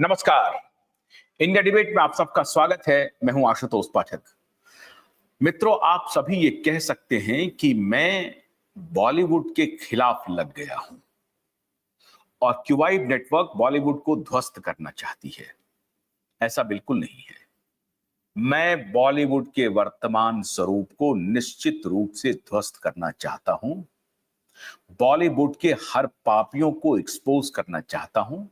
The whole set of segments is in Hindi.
नमस्कार। इंडिया डिबेट में आप सबका स्वागत है। मैं हूं आशुतोष पाठक। मित्रों, आप सभी ये कह सकते हैं कि मैं बॉलीवुड के खिलाफ लग गया हूं और क्यूवाइड नेटवर्क बॉलीवुड को ध्वस्त करना चाहती है। ऐसा बिल्कुल नहीं है। मैं बॉलीवुड के वर्तमान स्वरूप को निश्चित रूप से ध्वस्त करना चाहता हूं। बॉलीवुड के हर पापियों को एक्सपोज करना चाहता हूं।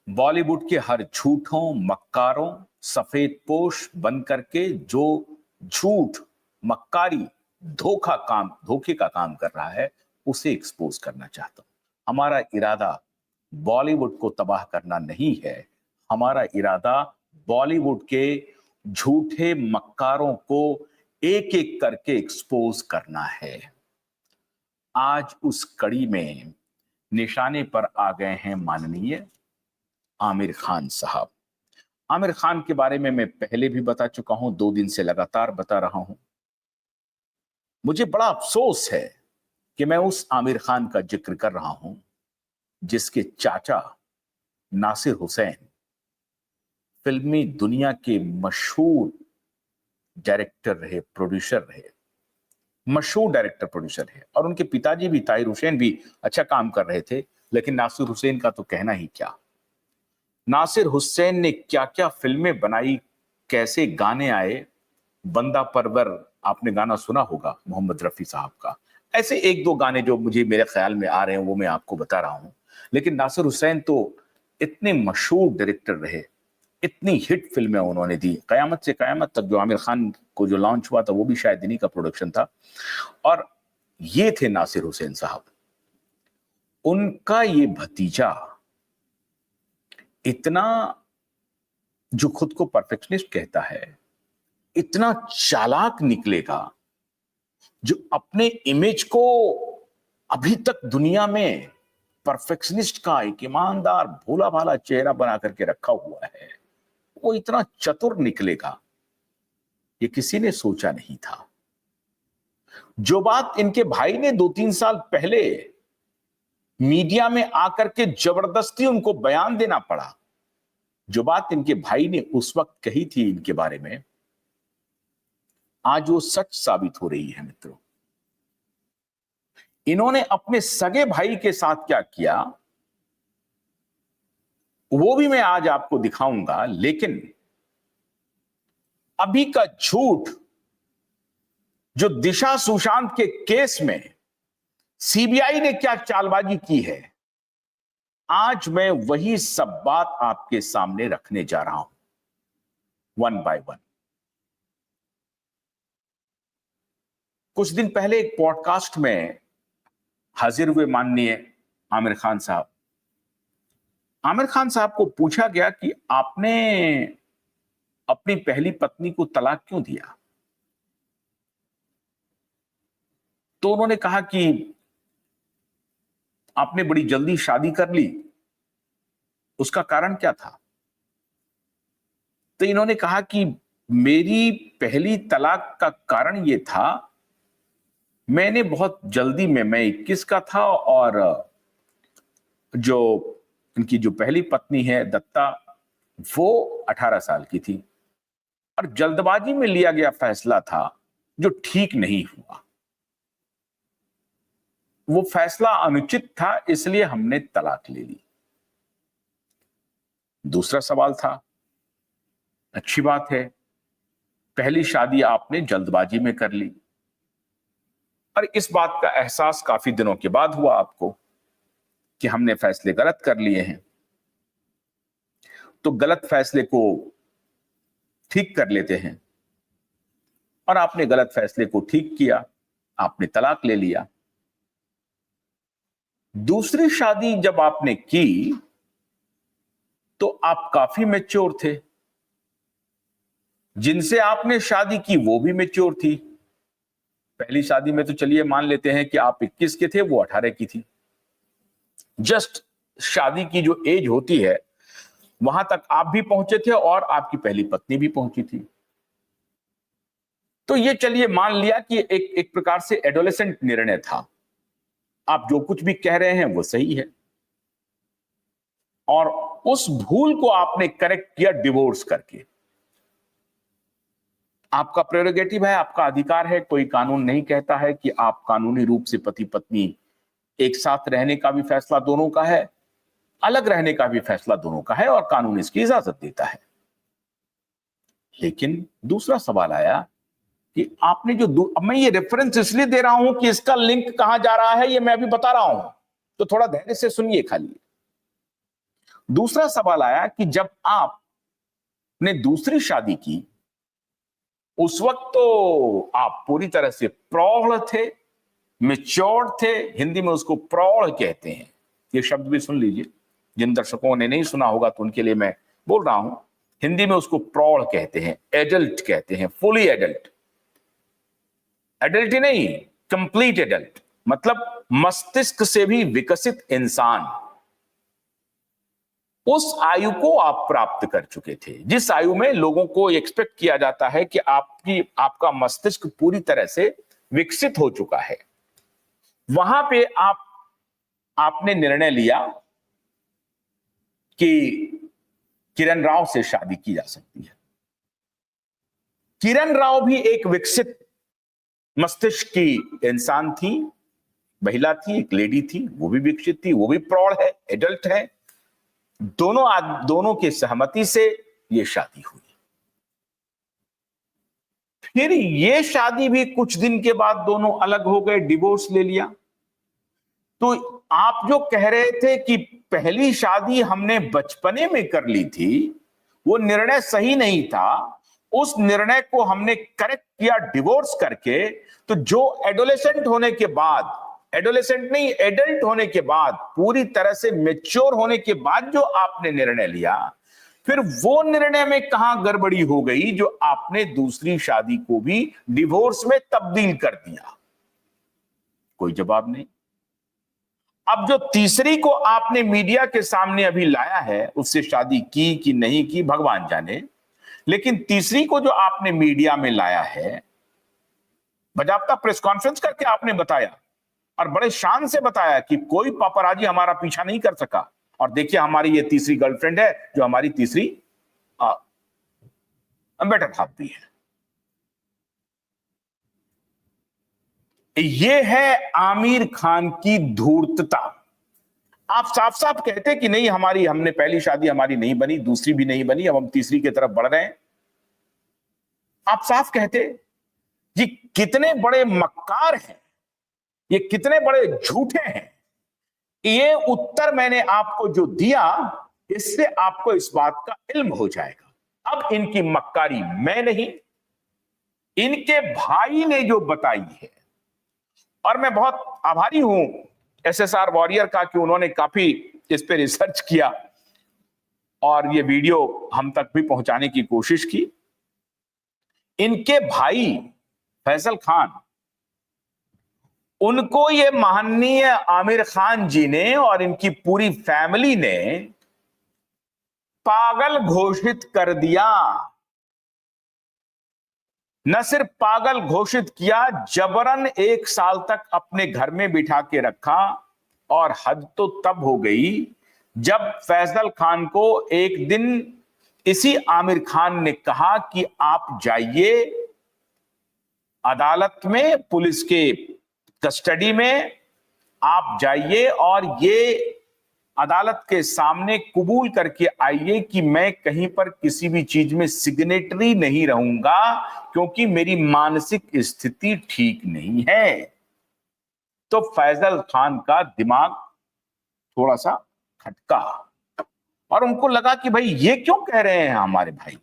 बॉलीवुड के हर झूठों, मक्कारों, सफेद पोश बन करके जो झूठ, मक्कारी, धोखे का काम कर रहा है, उसे एक्सपोज करना चाहता हूं। हमारा इरादा बॉलीवुड को तबाह करना नहीं है। हमारा इरादा बॉलीवुड के झूठे मक्कारों को एक एक करके एक्सपोज करना है। आज उस कड़ी में निशाने पर आ गए हैं माननीय आमिर खान साहब। आमिर खान के बारे में मैं पहले भी बता चुका हूं, 2 दिन से लगातार बता रहा हूं। मुझे बड़ा अफसोस है कि मैं उस आमिर खान का जिक्र कर रहा हूं जिसके चाचा नासिर हुसैन फिल्मी दुनिया के मशहूर डायरेक्टर रहे, प्रोड्यूसर रहे, मशहूर डायरेक्टर प्रोड्यूसर रहे, और उनके पिताजी भी ताहिर हुसैन भी अच्छा काम कर रहे थे। लेकिन नासिर हुसैन का तो कहना ही क्या। नासिर हुसैन ने क्या क्या फिल्में बनाई, कैसे गाने आए। बंदा परवर आपने गाना सुना होगा मोहम्मद रफी साहब का। ऐसे एक दो गाने जो मुझे मेरे ख्याल में आ रहे हैं वो मैं आपको बता रहा हूं। लेकिन नासिर हुसैन तो इतने मशहूर डायरेक्टर रहे, इतनी हिट फिल्में उन्होंने दी। कयामत से कयामत तक जो आमिर खान को जो लॉन्च हुआ था वो भी शायद इन्हीं का प्रोडक्शन था। और ये थे नासिर हुसैन साहब। उनका ये भतीजा इतना, जो खुद को परफेक्शनिस्ट कहता है, इतना चालाक निकलेगा, जो अपने इमेज को अभी तक दुनिया में परफेक्शनिस्ट का एक ईमानदार भोला भाला चेहरा बना करके रखा हुआ है, वो इतना चतुर निकलेगा, ये किसी ने सोचा नहीं था। जो बात इनके भाई ने 2-3 साल पहले मीडिया में आकर के जबरदस्ती उनको बयान देना पड़ा, जो बात इनके भाई ने उस वक्त कही थी इनके बारे में, आज वो सच साबित हो रही है। मित्रों, इन्होंने अपने सगे भाई के साथ क्या किया वो भी मैं आज आपको दिखाऊंगा। लेकिन अभी का झूठ, जो दिशा सुशांत के केस में सीबीआई ने क्या चालबाजी की है, आज मैं वही सब बात आपके सामने रखने जा रहा हूं, वन बाय वन। कुछ दिन पहले एक पॉडकास्ट में हाजिर हुए माननीय आमिर खान साहब। आमिर खान साहब को पूछा गया कि आपने अपनी पहली पत्नी को तलाक क्यों दिया। तो उन्होंने कहा कि आपने बड़ी जल्दी शादी कर ली, उसका कारण क्या था। तो इन्होंने कहा कि मेरी पहली तलाक का कारण यह था, मैंने बहुत जल्दी में, मैं 21 का था और जो इनकी जो पहली पत्नी है दत्ता, वो 18 साल की थी, और जल्दबाजी में लिया गया फैसला था जो ठीक नहीं हुआ। वो फैसला अनुचित था, इसलिए हमने तलाक ले ली। दूसरा सवाल था, अच्छी बात है, पहली शादी आपने जल्दबाजी में कर ली और इस बात का एहसास काफी दिनों के बाद हुआ आपको कि हमने फैसले गलत कर लिए हैं। तो गलत फैसले को ठीक कर लेते हैं, और आपने गलत फैसले को ठीक किया, आपने तलाक ले लिया। दूसरी शादी जब आपने की तो आप काफी मैच्योर थे, जिनसे आपने शादी की वो भी मैच्योर थी। पहली शादी में तो चलिए मान लेते हैं कि आप 21 के थे, वो 18 की थी। जस्ट शादी की जो एज होती है वहां तक आप भी पहुंचे थे और आपकी पहली पत्नी भी पहुंची थी। तो ये चलिए मान लिया कि एक प्रकार से एडोलेसेंट निर्णय था। आप जो कुछ भी कह रहे हैं वो सही है। और उस भूल को आपने करेक्ट किया डिवोर्स करके। आपका प्रेरोगेटिव है, आपका अधिकार है, कोई कानून नहीं कहता है कि आप कानूनी रूप से पति पत्नी एक साथ रहने का भी फैसला दोनों का है, अलग रहने का भी फैसला दोनों का है, और कानून इसकी इजाजत देता है। लेकिन दूसरा सवाल आया कि आपने जो अब मैं ये रेफरेंस इसलिए दे रहा हूं कि इसका लिंक कहां जा रहा है ये मैं अभी बता रहा हूं, तो थोड़ा धैर्य से सुनिए खाली। दूसरा सवाल आया कि जब आपने दूसरी शादी की उस वक्त तो आप पूरी तरह से प्रौढ़ थे, मैच्योर्ड थे, हिंदी में उसको प्रौढ़ कहते हैं, ये शब्द भी सुन लीजिए, जिन दर्शकों ने नहीं सुना होगा तो उनके लिए मैं बोल रहा हूं, हिंदी में उसको प्रौढ़ कहते हैं, एडल्ट कहते हैं, फुली एडल्ट। एडल्ट ही नहीं, कंप्लीट एडल्ट, मतलब मस्तिष्क से भी विकसित इंसान। उस आयु को आप प्राप्त कर चुके थे जिस आयु में लोगों को एक्सपेक्ट किया जाता है कि आपका मस्तिष्क पूरी तरह से विकसित हो चुका है। वहां पे आपने निर्णय लिया कि किरण राव से शादी की जा सकती है। किरण राव भी एक विकसित मस्तिष्क की इंसान थी, महिला थी, एक लेडी थी, वो भी विकसित थी, वो भी प्रौढ़ है, एडल्ट है। दोनों की सहमति से ये शादी हुई। फिर ये शादी भी कुछ दिन के बाद दोनों अलग हो गए, डिवोर्स ले लिया। तो आप जो कह रहे थे कि पहली शादी हमने बचपने में कर ली थी, वो निर्णय सही नहीं था, उस निर्णय को हमने करेक्ट किया डिवोर्स करके। तो जो एडोलेसेंट होने के बाद, एडोलेसेंट नहीं एडल्ट होने के बाद, पूरी तरह से मैच्योर होने के बाद जो आपने निर्णय लिया, फिर वो निर्णय में कहां गड़बड़ी हो गई जो आपने दूसरी शादी को भी डिवोर्स में तब्दील कर दिया? कोई जवाब नहीं। अब जो तीसरी को आपने मीडिया के सामने अभी लाया है, उससे शादी की कि नहीं की भगवान जाने, लेकिन तीसरी को जो आपने मीडिया में लाया है, बाकायदा प्रेस कॉन्फ्रेंस करके आपने बताया और बड़े शान से बताया कि कोई पापराजी हमारा पीछा नहीं कर सका, और देखिए हमारी ये तीसरी गर्लफ्रेंड है जो हमारी तीसरी बेटर हाफ भी है। ये है आमिर खान की धूर्तता। आप साफ साफ कहते कि नहीं हमने पहली शादी हमारी नहीं बनी, दूसरी भी नहीं बनी, अब हम तीसरी की तरफ बढ़ रहे हैं। आप साफ कहते। ये कितने बड़े मक्कार हैं, ये कितने बड़े झूठे हैं। ये उत्तर मैंने आपको जो दिया, इससे आपको इस बात का इल्म हो जाएगा। अब इनकी मक्कारी मैं नहीं, इनके भाई ने जो बताई है, और मैं बहुत आभारी हूं एसएसआर वॉरियर का कि उन्होंने काफी इस पे रिसर्च किया और ये वीडियो हम तक भी पहुंचाने की कोशिश की। इनके भाई फैसल खान, उनको ये माननीय आमिर खान जी ने और इनकी पूरी फैमिली ने पागल घोषित कर दिया। न सिर्फ पागल घोषित किया, जबरन 1 साल तक अपने घर में बिठा के रखा। और हद तो तब हो गई जब फैसल खान को एक दिन इसी आमिर खान ने कहा कि आप जाइए अदालत में, पुलिस के कस्टडी में आप जाइए और ये अदालत के सामने कबूल करके आइए कि मैं कहीं पर किसी भी चीज में सिग्नेटरी नहीं रहूंगा, क्योंकि मेरी मानसिक स्थिति ठीक नहीं है। तो फैसल खान का दिमाग थोड़ा सा खटका और उनको लगा कि भाई ये क्यों कह रहे हैं हमारे भाई,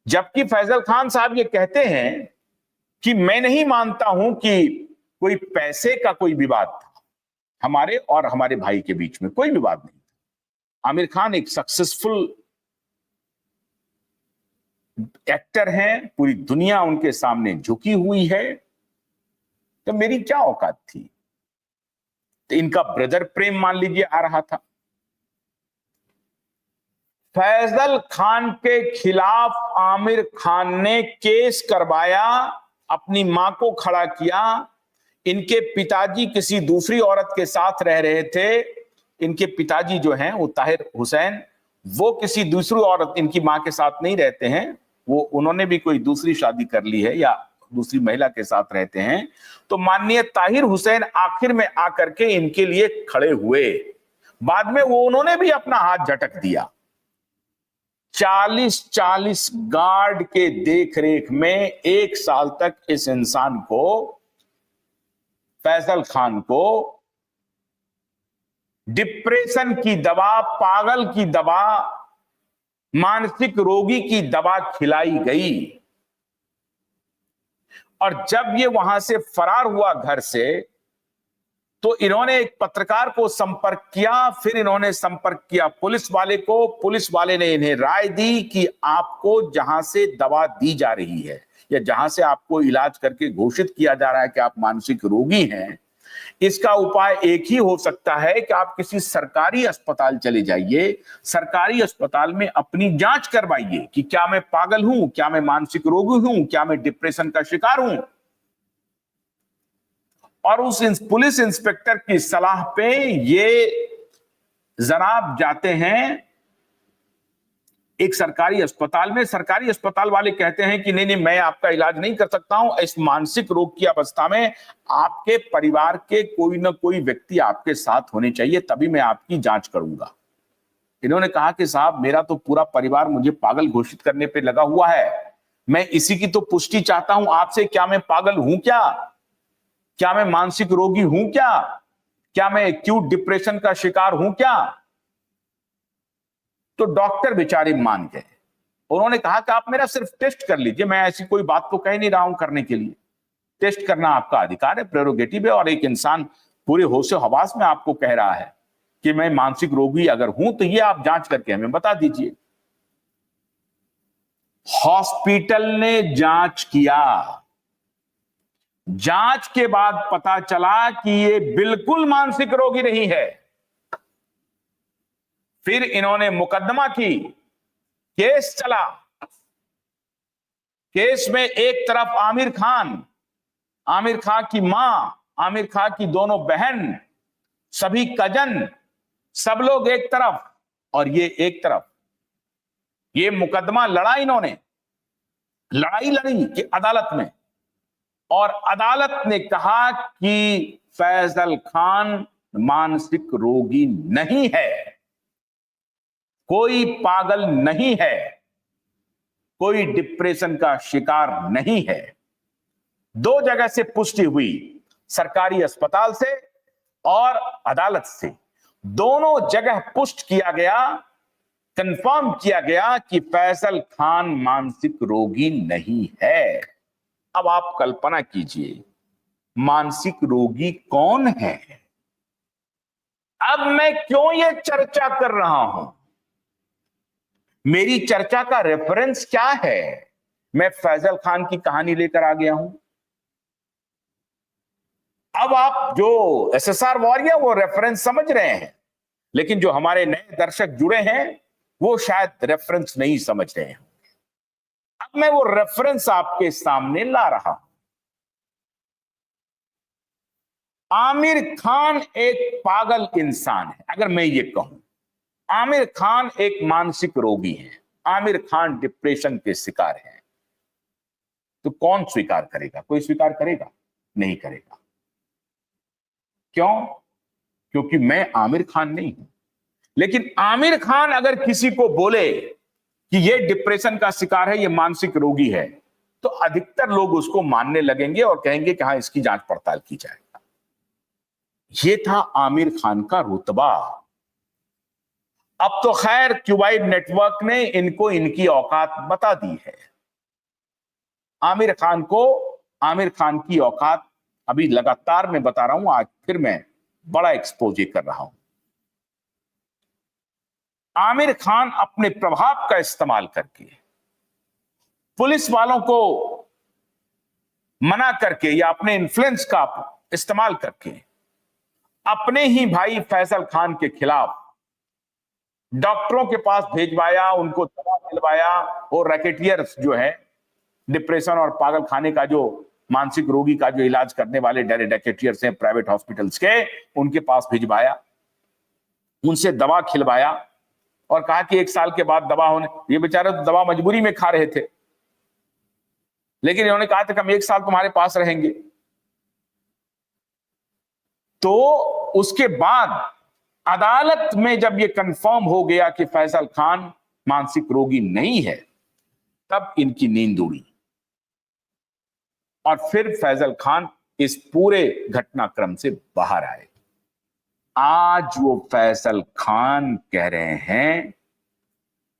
जबकि फैसल खान साहब ये कहते हैं कि मैं नहीं मानता हूं कि कोई पैसे का कोई विवाद था हमारे और हमारे भाई के बीच में, कोई विवाद नहीं था। आमिर खान एक सक्सेसफुल एक्टर हैं, पूरी दुनिया उनके सामने झुकी हुई है, तो मेरी क्या औकात थी। तो इनका ब्रदर प्रेम मान लीजिए आ रहा था। फैसल खान के खिलाफ आमिर खान ने केस करवाया, अपनी मां को खड़ा किया। इनके पिताजी किसी दूसरी औरत के साथ रह रहे थे, इनके पिताजी जो हैं वो ताहिर हुसैन, वो किसी दूसरी औरत, इनकी मां के साथ नहीं रहते हैं, वो उन्होंने भी कोई दूसरी शादी कर ली है या दूसरी महिला के साथ रहते हैं। तो माननीय ताहिर हुसैन आखिर में आकर के इनके लिए खड़े हुए। बाद में वो उन्होंने भी अपना हाथ झटक दिया। 40 गार्ड के देखरेख में 1 साल तक इस इंसान को, फैजल खान को, डिप्रेशन की दवा, पागल की दवा, मानसिक रोगी की दवा खिलाई गई। और जब ये वहां से फरार हुआ घर से, तो इन्होंने एक पत्रकार को संपर्क किया, फिर इन्होंने संपर्क किया पुलिस वाले को। पुलिस वाले ने इन्हें राय दी कि आपको जहां से दवा दी जा रही है या जहां से आपको इलाज करके घोषित किया जा रहा है कि आप मानसिक रोगी हैं, इसका उपाय एक ही हो सकता है कि आप किसी सरकारी अस्पताल चले जाइए, सरकारी अस्पताल में अपनी जांच करवाइए कि क्या मैं पागल हूं, क्या मैं मानसिक रोगी हूं, क्या मैं डिप्रेशन का शिकार हूं। और उस पुलिस इंस्पेक्टर की सलाह पे ये जनाब जाते हैं एक सरकारी अस्पताल में। सरकारी अस्पताल वाले कहते हैं कि नहीं नहीं, मैं आपका इलाज नहीं कर सकता हूं, इस मानसिक रोग की अवस्था में आपके परिवार के कोई ना कोई व्यक्ति आपके साथ होने चाहिए, तभी मैं आपकी जांच करूंगा। इन्होंने कहा कि साहब, मेरा तो पूरा परिवार मुझे पागल घोषित करने पे लगा हुआ है, मैं इसी की तो पुष्टि चाहता हूं आपसे, क्या मैं पागल हूं क्या मैं मानसिक रोगी हूं क्या मैं एक्यूट डिप्रेशन का शिकार हूं क्या? तो डॉक्टर बेचारे मान गए। उन्होंने कहा कि आप मेरा सिर्फ टेस्ट कर लीजिए, मैं ऐसी कोई बात तो कह नहीं रहा हूं करने के लिए, टेस्ट करना आपका अधिकार है, प्रेरोगेटिव है, और एक इंसान पूरे होशो हवास में आपको कह रहा है कि मैं मानसिक रोगी अगर हूं तो ये आप जांच करके हमें बता दीजिए। हॉस्पिटल ने जांच किया, जांच के बाद पता चला कि ये बिल्कुल मानसिक रोगी नहीं है। फिर इन्होंने मुकदमा की, केस चला। केस में एक तरफ आमिर खान की मां, आमिर खान की दोनों बहन, सभी कजन, सब लोग एक तरफ और ये एक तरफ। ये मुकदमा लड़ा इन्होंने, लड़ाई लड़ी कि अदालत में, और अदालत ने कहा कि फैजल खान मानसिक रोगी नहीं है, कोई पागल नहीं है, कोई डिप्रेशन का शिकार नहीं है। 2 जगह से पुष्टि हुई, सरकारी अस्पताल से और अदालत से। दोनों जगह पुष्ट किया गया, कंफर्म किया गया कि फैजल खान मानसिक रोगी नहीं है। अब आप कल्पना कीजिए, मानसिक रोगी कौन है? अब मैं क्यों ये चर्चा कर रहा हूं? मेरी चर्चा का रेफरेंस क्या है? मैं फैजल खान की कहानी लेकर आ गया हूं। अब आप जो एसएसआर वॉरियर वो रेफरेंस समझ रहे हैं, लेकिन जो हमारे नए दर्शक जुड़े हैं वो शायद रेफरेंस नहीं समझ रहे हैं। अब मैं वो रेफरेंस आपके सामने ला रहा हूं। आमिर खान एक पागल इंसान है, अगर मैं ये कहूं आमिर खान एक मानसिक रोगी है, आमिर खान डिप्रेशन के शिकार है, तो कौन स्वीकार करेगा? कोई स्वीकार करेगा? नहीं करेगा। क्यों? क्योंकि मैं आमिर खान नहीं हूं। लेकिन आमिर खान अगर किसी को बोले कि ये डिप्रेशन का शिकार है, ये मानसिक रोगी है, तो अधिकतर लोग उसको मानने लगेंगे और कहेंगे कि हाँ, इसकी जांच पड़ताल की जाए। ये था आमिर खान का रुतबा। अब तो खैर क्यूबाइड नेटवर्क ने इनको इनकी औकात बता दी है। आमिर खान को, आमिर खान की औकात अभी लगातार मैं बता रहा हूं, आज फिर मैं बड़ा एक्सपोजे कर रहा हूं। आमिर खान अपने प्रभाव का इस्तेमाल करके, पुलिस वालों को मना करके या अपने इन्फ्लुएंस का इस्तेमाल करके अपने ही भाई फैजल खान के खिलाफ डॉक्टरों के पास भेजवाया, उनको दवा दिलवाया। और रैकेटियर्स जो है, डिप्रेशन और पागल खाने का जो मानसिक रोगी का जो इलाज करने वाले रैकेटियर्स हैं प्राइवेट हॉस्पिटल्स के, उनके पास भिजवाया। उनसे दवा खिलवाया और कहा कि 1 साल के बाद दवा होने, ये बेचारे तो दवा मजबूरी में खा रहे थे, लेकिन इन्होंने कहा था कि हम 1 साल तुम्हारे पास रहेंगे। तो उसके बाद अदालत में जब ये कंफर्म हो गया कि फैसल खान मानसिक रोगी नहीं है, तब इनकी नींद उड़ी और फिर फैसल खान इस पूरे घटनाक्रम से बाहर आए। आज वो फैसल खान कह रहे हैं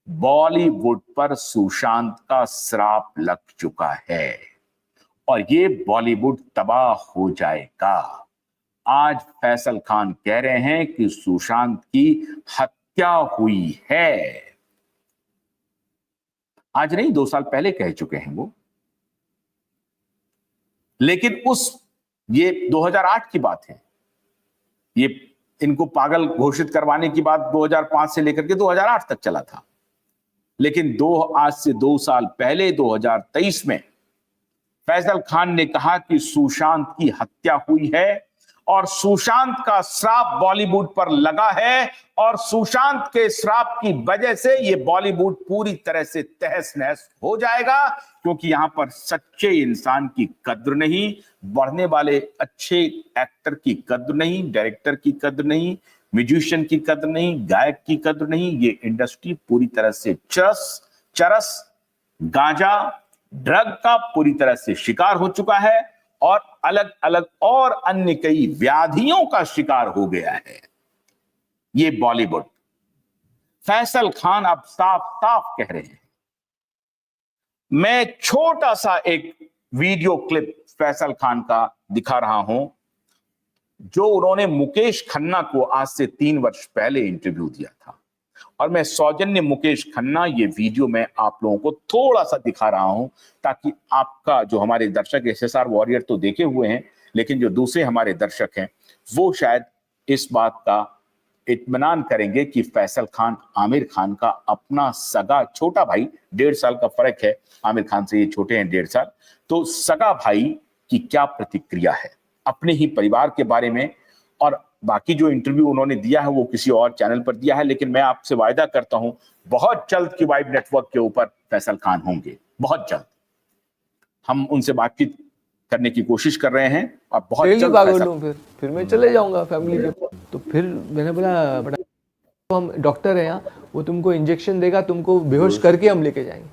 बॉलीवुड पर सुशांत का श्राप लग चुका है और ये बॉलीवुड तबाह हो जाएगा। आज फैसल खान कह रहे हैं कि सुशांत की हत्या हुई है। आज नहीं, 2 साल पहले कह चुके हैं वो, लेकिन ये 2008 की बात है। ये इनको पागल घोषित करवाने की बात 2005 से लेकर के 2008 तक चला था, लेकिन आज से 2 साल पहले 2023 में फैसल खान ने कहा कि सुशांत की हत्या हुई है और सुशांत का श्राप बॉलीवुड पर लगा है और सुशांत के श्राप की वजह से ये बॉलीवुड पूरी तरह से तहस नहस हो जाएगा, क्योंकि यहां पर सच्चे इंसान की कद्र नहीं, बढ़ने वाले अच्छे एक्टर की कद्र नहीं, डायरेक्टर की कद्र नहीं, म्यूजिशियन की कद्र नहीं, गायक की कद्र नहीं। ये इंडस्ट्री पूरी तरह से चरस गांजा ड्रग का पूरी तरह से शिकार हो चुका है और अलग अलग और अन्य कई व्याधियों का शिकार हो गया है ये बॉलीवुड। फैसल खान अब साफ साफ कह रहे हैं। मैं छोटा सा एक वीडियो क्लिप फैसल खान का दिखा रहा हूं, जो उन्होंने मुकेश खन्ना को आज से 3 वर्ष पहले इंटरव्यू दिया था। और मैं सौजन्य मुकेश खन्ना ये वीडियो मैं आप लोगों को थोड़ा सा दिखा रहा हूं, ताकि आपका जो हमारे दर्शक SSR वॉरियर तो देखे हुए हैं, लेकिन जो दूसरे हमारे दर्शक हैं वो शायद इस बात का इत्मीनान करेंगे कि फैसल खान आमिर खान का अपना सगा छोटा भाई, 1.5 साल का फर्क है, आमिर खान से ये छोटे हैं 1.5 साल, तो सगा भाई की क्या प्रतिक्रिया है अपने ही परिवार के बारे में। और बाकी जो इंटरव्यू उन्होंने दिया है वो किसी और चैनल पर दिया है, लेकिन मैं आपसे वायदा करता हूं बहुत जल्द की वाइब नेटवर्क के ऊपर फैसल खान होंगे, बहुत जल्द। हम उनसे बातचीत करने की कोशिश कर रहे हैं और बहुत जल्द फिर मैं चले जाऊंगा फैमिली के। तो फिर मैंने बोला बड़ा तो हम डॉक्टर हैं यहाँ, वो तुमको इंजेक्शन देगा, तुमको बेहोश करके हम लेके जाएंगे।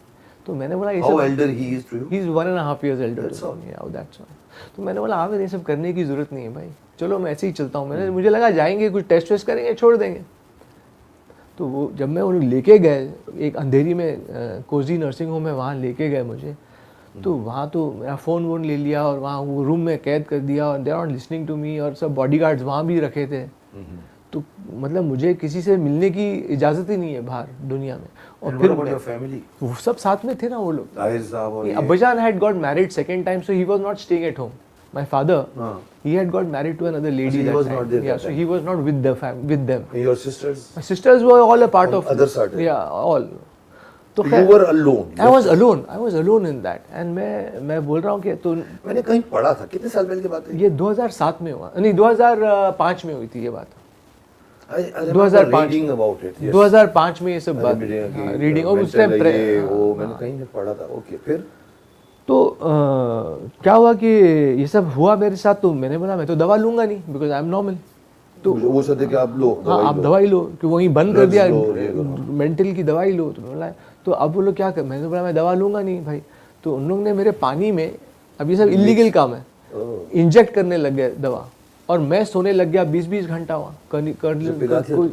तो मैंने बोला How elder he is to you? He is 1.5 years elder. That's all. Yeah, that's all. तो मैंने बोला आप ये सब करने की जरूरत नहीं है भाई, चलो मैं ऐसे ही चलता हूँ। मुझे लगा जाएंगे कुछ टेस्ट वेस्ट करेंगे छोड़ देंगे। तो वो जब मैं उन्हें लेके गए एक अंधेरी में कोजी नर्सिंग होम में, वहाँ लेके गए मुझे, तो वहाँ तो मेरा फ़ोन वोन ले लिया और वहाँ वो रूम में कैद कर दिया और they are not listening to me, और सब बॉडीगार्ड्स वहाँ भी रखे थे। तो मतलब मुझे किसी से मिलने की इजाज़त ही नहीं है बाहर दुनिया में। और फिर वो सब साथ में थे ना वो लोग। अब्बाजान had got married second time, so he was not staying at home. My father, he had got married to another lady. So he was not there. Yeah, so he was not with them. And your sisters? My sisters were all a part of other side. Yeah, all. So you were alone. I was alone in that. And मैं बोल रहा हूँ कि तो मैंने कहीं पढ़ा था, कितने साल पहले की बात है? ये 2007 में हुआ, नहीं 2005 में हुई थी ये बात। 2005 में ये सब बात रीडिंग और उस टाइम वो मैंने कहीं पढ़ा था। ओके, फिर तो क्या हुआ कि ये सब हुआ मेरे साथ। तो मैंने बोला मैं तो दवा लूंगा नहीं, बिकॉज आई एम नॉर्मल। तो वो कहते कि आप लो, हाँ आप दवाई लो, कि वहीं बंद कर दिया मेंटल की दवाई लो। तो बोला तो अब वो लोग क्या कर, मैंने बोला मैं दवा लूंगा नहीं भाई। तो उन लोगों ने मेरे पानी में, अब ये सब इलीगल काम है, इंजेक्ट करने लग गए दवा, और मैं सोने लग गया 20-20 घंटा वहाँ।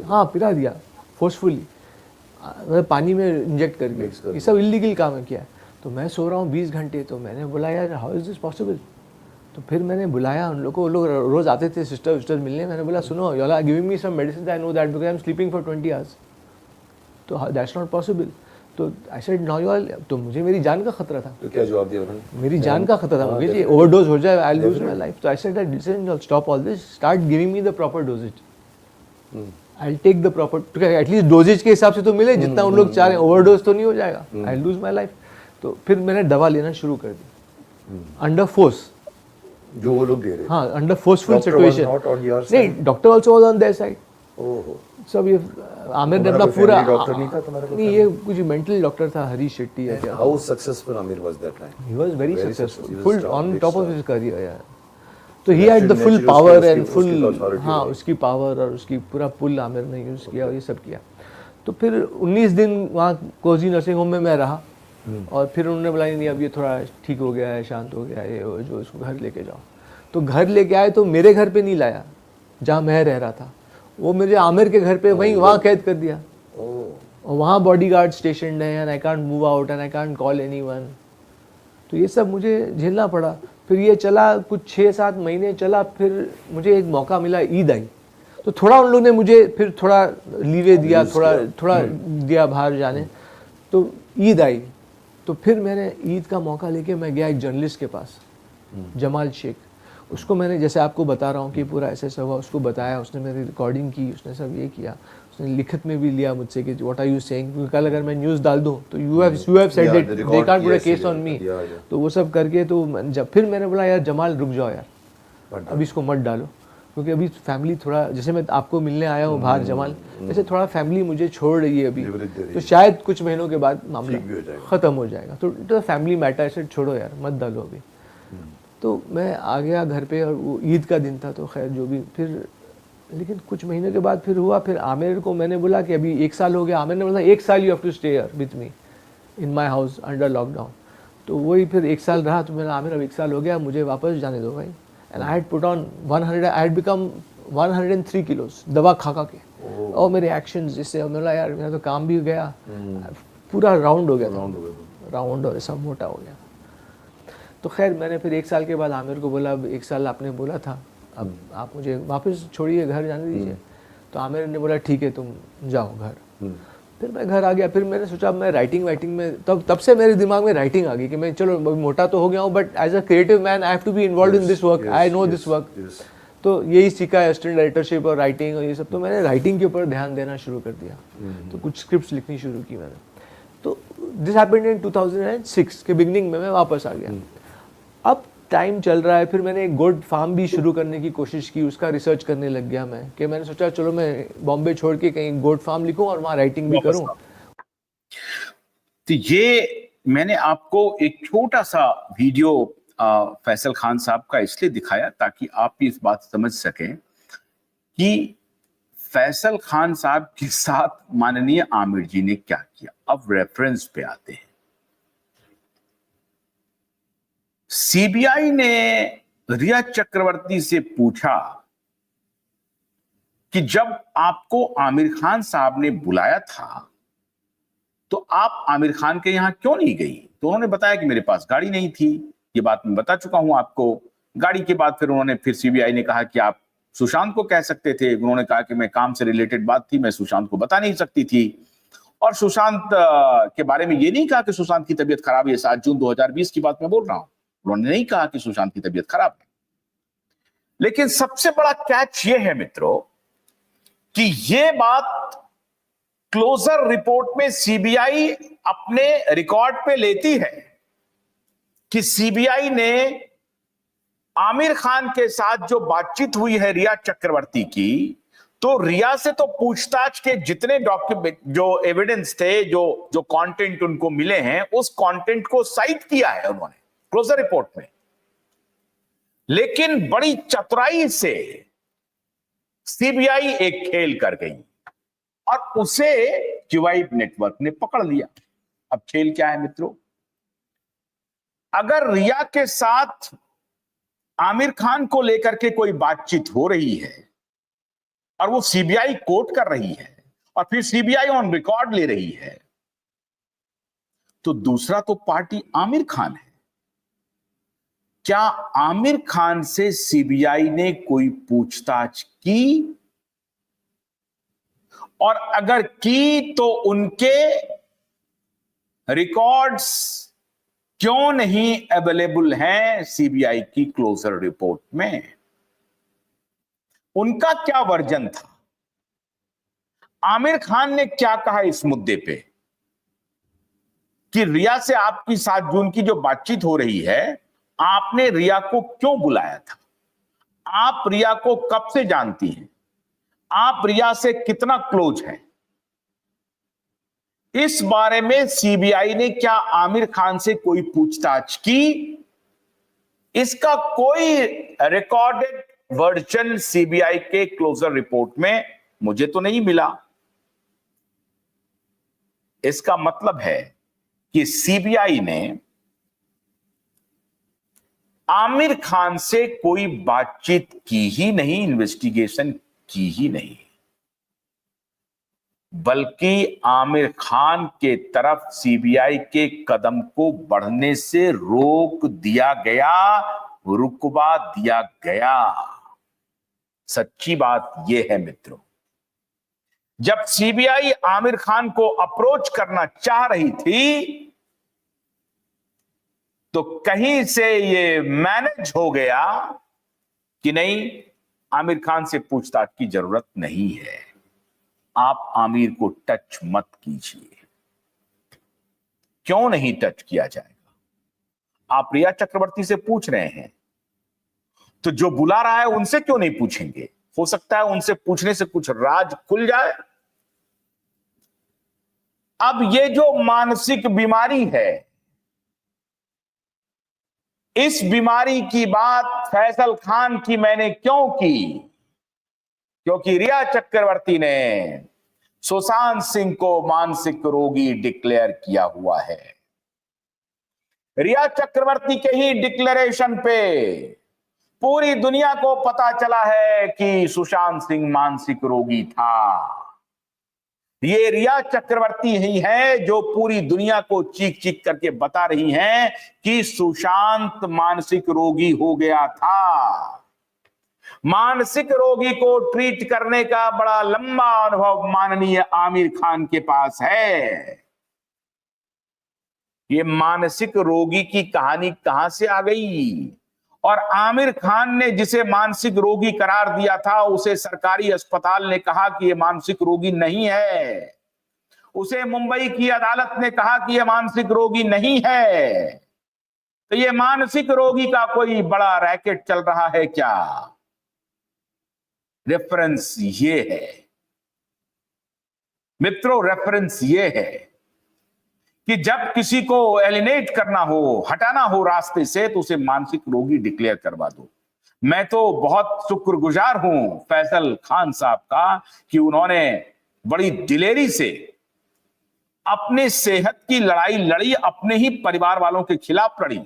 हाँ पिला दिया फोर्सफुली, पानी में इंजेक्ट करके, ये सब इलीगल काम है क्या। तो मैं सो रहा हूँ 20 घंटे। तो मैंने बोला यार हाउ इज़ दिस पॉसिबल। तो फिर मैंने बुलाया उन लोगों को, वो लोग रोज़ आते थे सिस्टर मिलने। मैंने बोला सुनो you are giving me some medicine, I know that because I am sleeping for 20 hours, तो दैट्स नॉट पॉसिबल। तो I said now you are, तो मुझे मेरी जान का खतरा था। तो क्या जवाब दिया उन्होंने? मेरी जान का खतरा था मुझे, ये ओवरडोज हो जाए, I will lose my life. तो I said listen stop all this, start giving me the proper doses, I will take the proper, at least doses के हिसाब से तो मिले जितना उन लोग चाह रहे हैं, ओवरडोज तो नहीं हो जाएगा, आई विल लूज माय लाइफ। तो फिर मैंने दवा लेना शुरू कर दी अंडर फोर्स, जो वो लोग दे रहे। हाँ अंडर फोर्सफुल सिचुएशन। नहीं, doctor also was on their side. सब ये आमिर ने अपना कोई पूरा family doctor नहीं था तुम्हारा कोई नहीं, ये कुछ मेंटल डॉक्टर था, हरीश शेट्टी है क्या, how successful Aamir was that time? He was very Very successful, successful. He was full strong, on big top of star. His career यार। तो he had the full Naturally power उसकी- एंड उसकी फुल, authority हाँ रही। उसकी पावर और उसकी पूरा पुल आमिर ने यूज़ किया और ये सब किया। तो फिर 19 दिन वहाँ कोजी नर्सिंग होम में मैं रहा और फिर उन्होंने बोला नहीं अब ये थोड़ा ठीक हो गया है, शांत हो गया है, ये वो जो इसको घर लेके जाओ। तो घर लेके आए तो मेरे घर पे नहीं लाया जहाँ मैं रह रहा था, वो मुझे आमिर के घर पे वहीं वहाँ कैद कर दिया और वहाँ बॉडीगार्ड स्टेशन है and I can't move out and I can't call anyone. तो ये सब मुझे झेलना पड़ा। फिर ये चला कुछ 6-7 महीने चला, फिर मुझे एक मौका मिला, ईद आई तो थोड़ा उन लोगों ने मुझे फिर थोड़ा लीवे दिया, थोड़ा दिया बाहर जाने। तो ईद आई तो फिर मैंने ईद का मौका लेके मैं गया एक जर्नलिस्ट के पास, जमाल शेख। उसको मैंने जैसे आपको बता रहा हूँ कि पूरा ऐसे हुआ, उसको बताया, उसने मेरी रिकॉर्डिंग की, उसने सब ये किया, उसने लिखित में भी लिया मुझसे कि व्हाट आर यू सेइंग, क्योंकि कल अगर मैं न्यूज़ डाल दूँ तो you have said it, they can't put a case on me. तो वो सब करके तो जब फिर मैंने बोला यार जमाल रुक जाओ यार, अभी इसको मत डालो, क्योंकि अभी फैमिली थोड़ा, जैसे मैं आपको मिलने आया हूँ बाहर जमाल, वैसे थोड़ा फैमिली मुझे छोड़ रही है अभी, तो शायद कुछ महीनों के बाद मामला ख़त्म हो जाएगा। तो फैमिली मैटर ऐसे छोड़ो यार, मत डालो अभी। तो मैं आ गया घर पे और वो ईद का दिन था, तो खैर जो भी फिर, लेकिन कुछ महीने के बाद फिर हुआ, फिर आमिर को मैंने बोला कि अभी 1 साल हो गया। आमिर ने बोला 1 साल you have to stay here with me in my house under lockdown. तो वही फिर 1 साल रहा। तो मैंने आमिर अब 1 साल हो गया, मुझे वापस जाने दो भाई। And I had put on 100, I had become 103 किलोस दवा खा के, और मेरे एक्शंस जिससे बोला यार मेरा तो काम भी गया, पूरा राउंड हो गया, राउंड और सब मोटा हो गया। तो खैर मैंने फिर 1 साल के बाद आमिर को बोला अब 1 साल आपने बोला था, अब आप मुझे वापस छोड़िए, घर जाने दीजिए। तो आमिर ने बोला ठीक है तुम जाओ घर। फिर मैं घर आ गया। फिर मैंने सोचा मैं राइटिंग में तब से मेरे दिमाग में राइटिंग आ गई कि मैं चलो मोटा तो हो गया हूँ, but as a creative man I have to be involve in this work, I know this work. तो यही सीखा है, असिस्टेंट डायरेक्टरशिप और राइटिंग और ये सब। तो मैंने राइटिंग के ऊपर ध्यान देना शुरू कर दिया, तो कुछ स्क्रिप्ट्स लिखनी शुरू की मैंने। तो दिस हैपेंड इन 2006 के बिगनिंग में मैं वापस आ गया। अब टाइम चल रहा है, फिर मैंने एक गोट फार्म भी शुरू करने की कोशिश की, उसका रिसर्च करने लग गया मैं, कि मैंने सोचा चलो मैं बॉम्बे छोड़ के कहीं गोट फार्म लिखूं और वहाँ राइटिंग भी करूं। तो ये मैंने आपको एक छोटा सा वीडियो फैसल खान साहब का इसलिए दिखाया ताकि आप इस बात समझ सकें कि फैसल खान साहब के साथ माननीय आमिर जी ने क्या किया। अब रेफरेंस पे आते हैं। सीबीआई ने रिया चक्रवर्ती से पूछा कि जब आपको आमिर खान साहब ने बुलाया था तो आप आमिर खान के यहां क्यों नहीं गई? तो उन्होंने बताया कि मेरे पास गाड़ी नहीं थी। ये बात मैं बता चुका हूं आपको। गाड़ी के बाद फिर सीबीआई ने कहा कि आप सुशांत को कह सकते थे। उन्होंने कहा कि मैं काम से रिलेटेड बात थी, मैं सुशांत को बता नहीं सकती थी। और सुशांत के बारे में ये नहीं कहा कि सुशांत की तबीयत खराब है। 7 जून 2020 की बात मैं बोल रहा हूं। उन्होंने नहीं कहा कि सुशांत की तबीयत खराब है। लेकिन सबसे बड़ा कैच ये है मित्रों कि ये बात क्लोजर रिपोर्ट में सीबीआई अपने रिकॉर्ड पे लेती है कि सीबीआई ने आमिर खान के साथ जो बातचीत हुई है रिया चक्रवर्ती की, तो रिया से तो पूछताछ के जितने डॉक्यूमेंट, जो एविडेंस थे, जो कंटेंट उनको मिले हैं, उस कंटेंट को साइट किया है उन्होंने क्लोजर रिपोर्ट में। लेकिन बड़ी चतुराई से सीबीआई एक खेल कर गई और उसे क्यूआई नेटवर्क ने पकड़ लिया। अब खेल क्या है मित्रों? अगर रिया के साथ आमिर खान को लेकर के कोई बातचीत हो रही है और वो सीबीआई कोर्ट कर रही है और फिर सीबीआई ऑन रिकॉर्ड ले रही है, तो दूसरा तो पार्टी आमिर खान है। क्या आमिर खान से सीबीआई ने कोई पूछताछ की? और अगर की तो उनके रिकॉर्ड्स क्यों नहीं अवेलेबल हैं सीबीआई की क्लोजर रिपोर्ट में? उनका क्या वर्जन था? आमिर खान ने क्या कहा इस मुद्दे पे कि रिया से आपकी 7 जून की जो बातचीत हो रही है, आपने रिया को क्यों बुलाया था? आप रिया को कब से जानती हैं? आप रिया से कितना क्लोज हैं? इस बारे में सीबीआई ने क्या आमिर खान से कोई पूछताछ की? इसका कोई रिकॉर्डेड वर्जन सीबीआई के क्लोजर रिपोर्ट में मुझे तो नहीं मिला। इसका मतलब है कि सीबीआई ने आमिर खान से कोई बातचीत की ही नहीं, इन्वेस्टिगेशन की ही नहीं, बल्कि आमिर खान के तरफ सीबीआई के कदम को बढ़ने से रोक दिया गया, रुकवा दिया गया। सच्ची बात यह है मित्रों, जब सीबीआई आमिर खान को अप्रोच करना चाह रही थी तो कहीं से ये मैनेज हो गया कि नहीं, आमिर खान से पूछताछ की जरूरत नहीं है, आप आमिर को टच मत कीजिए। क्यों नहीं टच किया जाएगा? आप रिया चक्रवर्ती से पूछ रहे हैं, तो जो बुला रहा है उनसे क्यों नहीं पूछेंगे? हो सकता है उनसे पूछने से कुछ राज खुल जाए। अब ये जो मानसिक बीमारी है, इस बीमारी की बात फैसल खान की मैंने क्यों की? क्योंकि रिया चक्रवर्ती ने सुशांत सिंह को मानसिक रोगी डिक्लेयर किया हुआ है। रिया चक्रवर्ती के ही डिक्लेरेशन पे पूरी दुनिया को पता चला है कि सुशांत सिंह मानसिक रोगी था। ये रिया चक्रवर्ती ही है जो पूरी दुनिया को चीख चीख करके बता रही हैं कि सुशांत मानसिक रोगी हो गया था। मानसिक रोगी को ट्रीट करने का बड़ा लंबा अनुभव माननीय आमिर खान के पास है। ये मानसिक रोगी की कहानी कहां से आ गई? और आमिर खान ने जिसे मानसिक रोगी करार दिया था, उसे सरकारी अस्पताल ने कहा कि यह मानसिक रोगी नहीं है। उसे मुंबई की अदालत ने कहा कि यह मानसिक रोगी नहीं है। तो यह मानसिक रोगी का कोई बड़ा रैकेट चल रहा है क्या? रेफरेंस ये है मित्रों, रेफरेंस ये है कि जब किसी को एलिनेट करना हो, हटाना हो रास्ते से, तो उसे मानसिक रोगी डिक्लेयर करवा दो। मैं तो बहुत शुक्रगुजार हूं फैसल खान साहब का कि उन्होंने बड़ी दिलेरी से अपने सेहत की लड़ाई लड़ी, अपने ही परिवार वालों के खिलाफ लड़ी।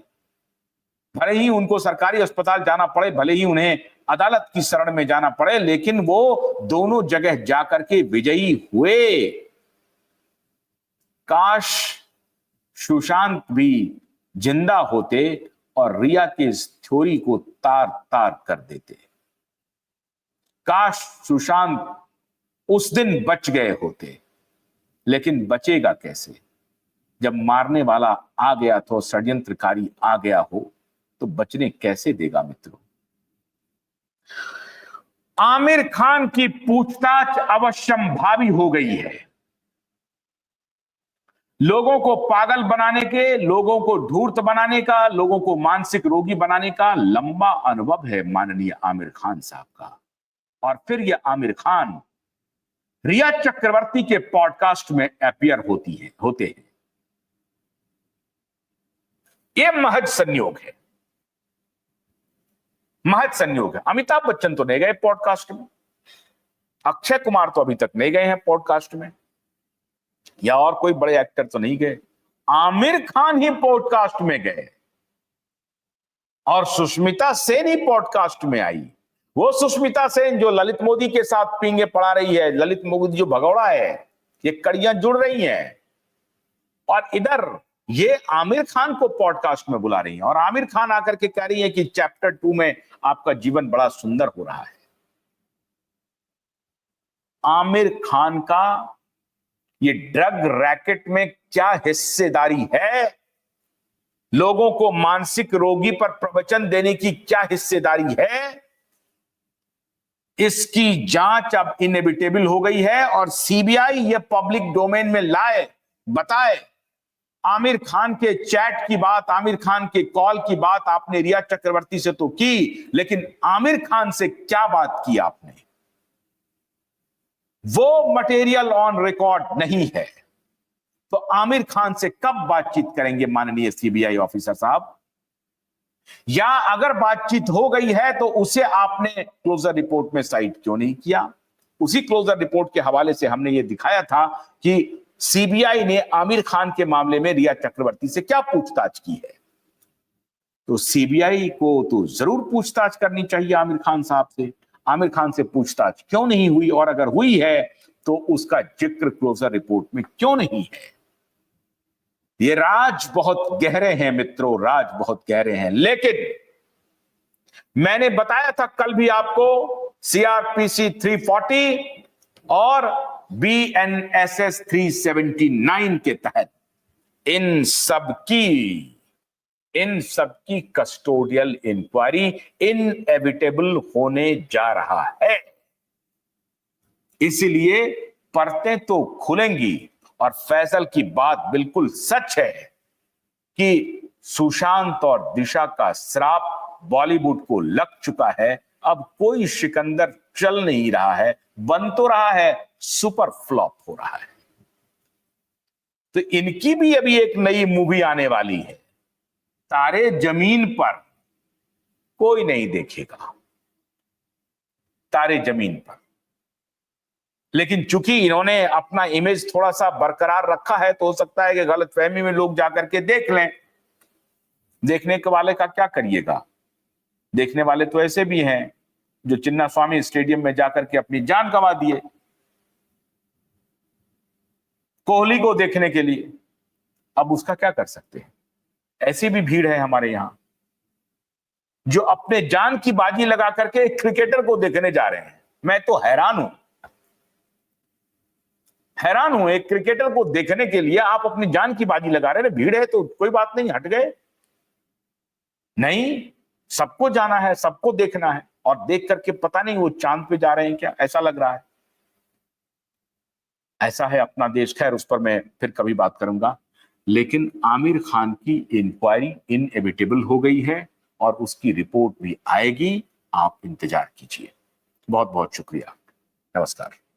भले ही उनको सरकारी अस्पताल जाना पड़े, भले ही उन्हें अदालत की शरण में जाना पड़े, लेकिन वो दोनों जगह जाकर के विजयी हुए। काश सुशांत भी जिंदा होते और रिया के इस थ्योरी को तार तार कर देते। काश सुशांत उस दिन बच गए होते, लेकिन बचेगा कैसे? जब मारने वाला आ गया तो षड्यंत्रकारी आ गया हो तो बचने कैसे देगा मित्रों? आमिर खान की पूछताछ अवश्यंभावी हो गई है। लोगों को पागल बनाने के, लोगों को धूर्त बनाने का, लोगों को मानसिक रोगी बनाने का लंबा अनुभव है माननीय आमिर खान साहब का। और फिर यह आमिर खान रिया चक्रवर्ती के पॉडकास्ट में अपीयर होते हैं। यह महज संयोग है, महज संयोग है। अमिताभ बच्चन तो नहीं गए पॉडकास्ट में, अक्षय कुमार तो अभी तक नहीं गए हैं पॉडकास्ट में, या और कोई बड़े एक्टर तो नहीं गए। आमिर खान ही पॉडकास्ट में गए और सुष्मिता सेन ही पॉडकास्ट में आई। वो सुष्मिता सेन जो ललित मोदी के साथ पींगे पड़ा रही है, ललित मोदी जो भगौड़ा है, ये कड़ियां जुड़ रही हैं। और इधर ये आमिर खान को पॉडकास्ट में बुला रही हैं और आमिर खान आकर के कह रही है कि चैप्टर 2 में आपका जीवन बड़ा सुंदर हो रहा है। आमिर खान का ये ड्रग रैकेट में क्या हिस्सेदारी है? लोगों को मानसिक रोगी पर प्रवचन देने की क्या हिस्सेदारी है? इसकी जांच अब इनएविटेबल हो गई है और सीबीआई ये पब्लिक डोमेन में लाए, बताए। आमिर खान के चैट की बात, आमिर खान के कॉल की बात आपने रिया चक्रवर्ती से तो की, लेकिन आमिर खान से क्या बात की आपने? वो मटेरियल ऑन रिकॉर्ड नहीं है, तो आमिर खान से कब बातचीत करेंगे माननीय सीबीआई ऑफिसर साहब? या अगर बातचीत हो गई है तो उसे आपने क्लोजर रिपोर्ट में साइट क्यों नहीं किया? उसी क्लोजर रिपोर्ट के हवाले से हमने ये दिखाया था कि सीबीआई ने आमिर खान के मामले में रिया चक्रवर्ती से क्या पूछताछ की है। तो सीबीआई को तो जरूर पूछताछ करनी चाहिए आमिर खान साहब से। आमिर खान से पूछताछ क्यों नहीं हुई, और अगर हुई है तो उसका जिक्र क्लोजर रिपोर्ट में क्यों नहीं है? ये राज बहुत गहरे हैं मित्रों, राज बहुत गहरे हैं। लेकिन मैंने बताया था कल भी आपको, सीआरपीसी 340 और बीएनएसएस 379 के तहत इन सबकी कस्टोडियल इंक्वायरी इनएविटेबल होने जा रहा है। इसलिए परतें तो खुलेंगी, और फैसल की बात बिल्कुल सच है कि सुशांत और दिशा का श्राप बॉलीवुड को लग चुका है। अब कोई सिकंदर चल नहीं रहा है, बन तो रहा है, सुपर फ्लॉप हो रहा है। तो इनकी भी अभी एक नई मूवी आने वाली है, तारे जमीन पर। कोई नहीं देखेगा तारे जमीन पर, लेकिन चूंकि इन्होंने अपना इमेज थोड़ा सा बरकरार रखा है, तो हो सकता है कि गलतफहमी में लोग जाकर के देख लें। देखने के वाले का क्या करिएगा? देखने वाले तो ऐसे भी हैं जो चिन्ना स्वामी स्टेडियम में जाकर के अपनी जान गंवा दिए कोहली को देखने के लिए। अब उसका क्या कर सकते हैं? ऐसी भी भीड़ है हमारे यहां जो अपने जान की बाजी लगा करके एक क्रिकेटर को देखने जा रहे हैं। मैं तो हैरान हूं, एक क्रिकेटर को देखने के लिए आप अपनी जान की बाजी लगा रहे हैं। भीड़ है तो कोई बात नहीं, हट गए। नहीं, सबको जाना है, सबको देखना है, और देख करके पता नहीं वो चांद पे जा रहे हैं क्या, ऐसा लग रहा है। ऐसा है अपना देश। खैर, उस पर मैं फिर कभी बात करूंगा। लेकिन आमिर खान की इंक्वायरी इनएविटेबल हो गई है और उसकी रिपोर्ट भी आएगी। आप इंतजार कीजिए। बहुत बहुत शुक्रिया। नमस्कार।